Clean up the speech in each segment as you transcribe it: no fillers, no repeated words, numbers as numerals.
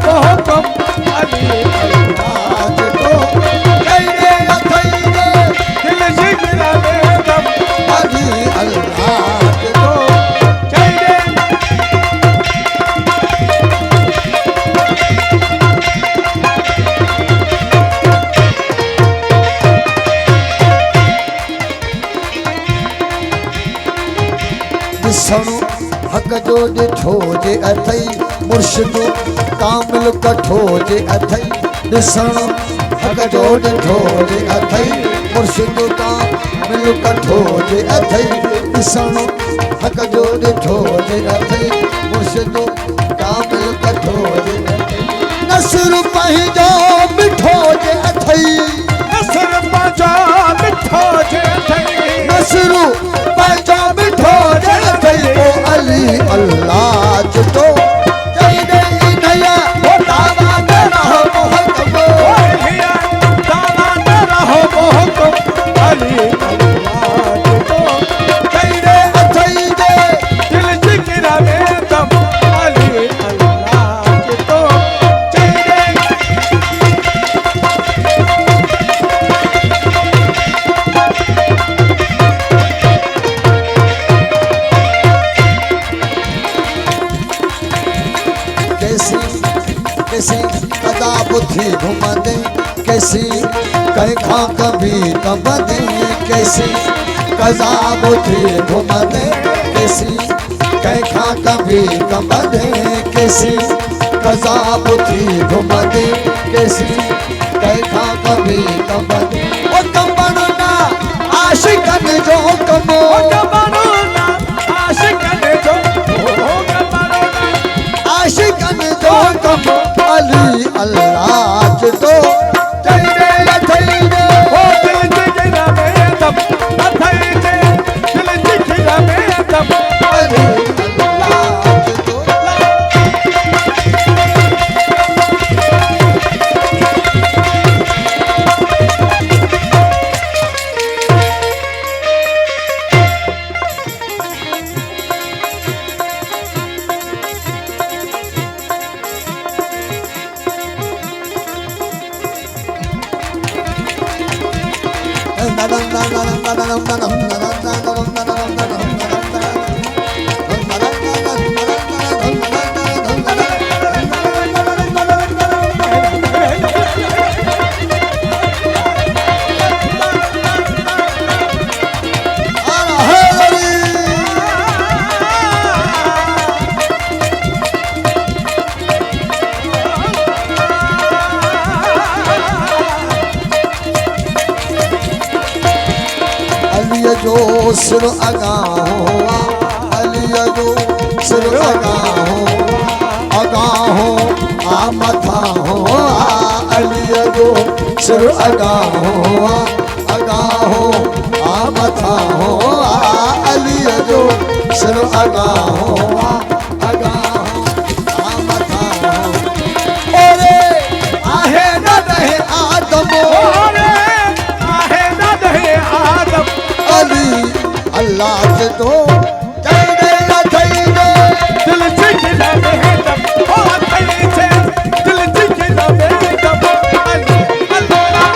मोहकम अली अल्लाह तो तेरे अथई दे दिल जिगरा में दम अली अल्लाह तो चाहिए ॾिसणु हक़ जो ॾिठो जे अथई मुर्शिद कामिल कठो जे अथई ॾिसणु हक़ जो ॾिठो जे अथई मुर्शिद कामिल कठो जे अथई ॾिसणु हक़ जो ॾिठो जे अथई मुर्शिद कामिल कठो जे अथई नसर पंहिंजो मिठो जे अथई नसर पंहिंजो मिठो जे अथई नसर पंहिंजो मिठो जे अथई ओ अली अल्लाह जो जईदे नया हो दावा तेरा हो मोहकम हिया दावा तेरा हो मोहकम अली अल्लाह तो तेरे अथई दे दिल जिगरा में दम अली अल्लाह तो चाहिए कैसी कैसी अदा बुद्धि घुमदे कैसी कहीं खा कभी कबदे कैसी कजा बुद्धि घुमदे कैसी कहीं खा कभी कबदे कैसी कजा बुद्धि घुमदे कैसी कहीं खा कभी कबदे ओ कमना आशिकन जो कमो कमरोना आशिकन जो कमरोना आशिकन जो कम अली अल्लाह जो तेरे अथई दे ओ दिल जिगरा में दम अथई दे दिल जिगरा में दम अली अल्लाह जो अली जो सिर अगा हो अली जो सिर अगा हो आ मथा हो अली जो सिर अगा हो आ मथा हो अली जो सिर अगा हो आ मथा हो ओरे आहे न रहे आदम आहे न दहे आदम अली अल्लाह से तो तेरे अथई दे दिल जिगरा में दम ओ अथई से दिल जिगरा में दम अली अल्लाह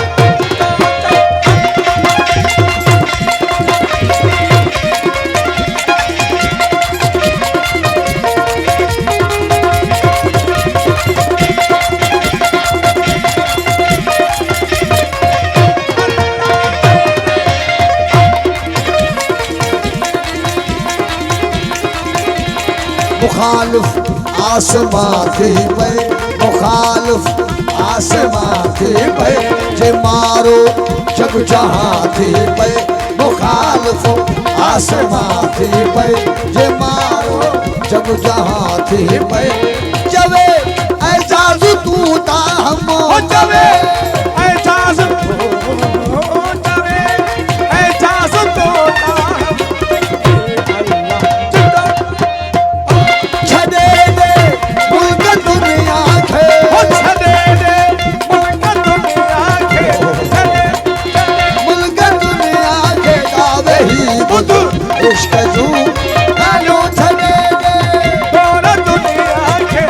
मुखालिफ आसमां थी पे मुखालिफ आसमां थी पे जे मारो जग जहां थी पे मुखालिफ आसमां थी पे जे मारो जग जहां थी पे जवे एजाज तू ता हम ओ जवे एजाज ओ जवे एजाज तो छदे दे मुल्क दुनिया खे ओ छदे दे मुल्क दुनिया के मुल्क दुनिया खे गावे ही बुध इश्क जू गालो छदे दे पूरा दुनिया के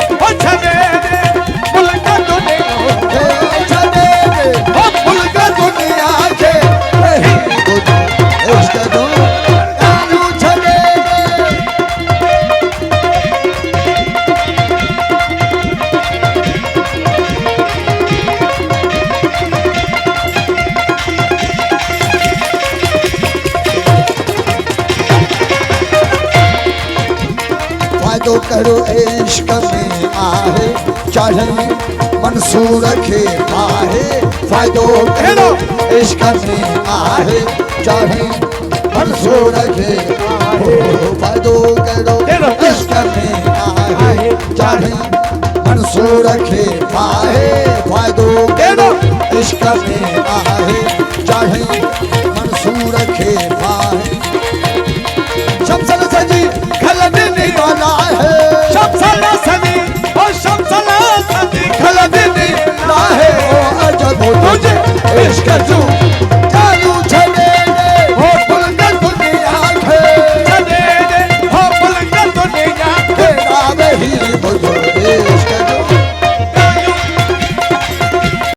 करो इश्क में आहे चाहे मंसूर खे पाहे फायदो करो इश्क में आहे चाहे मंसूर खे फायदो करो इश्क में आहे चाहे मंसूर खे पाहे फायदो करो इश्क में आहे चाहे मंसूर खे पाहे शमसल सजी खलदनी वाला है शमसला सनी ओ शमसला सनी खलदनी ना है ओ अजब तुझे इश्क तू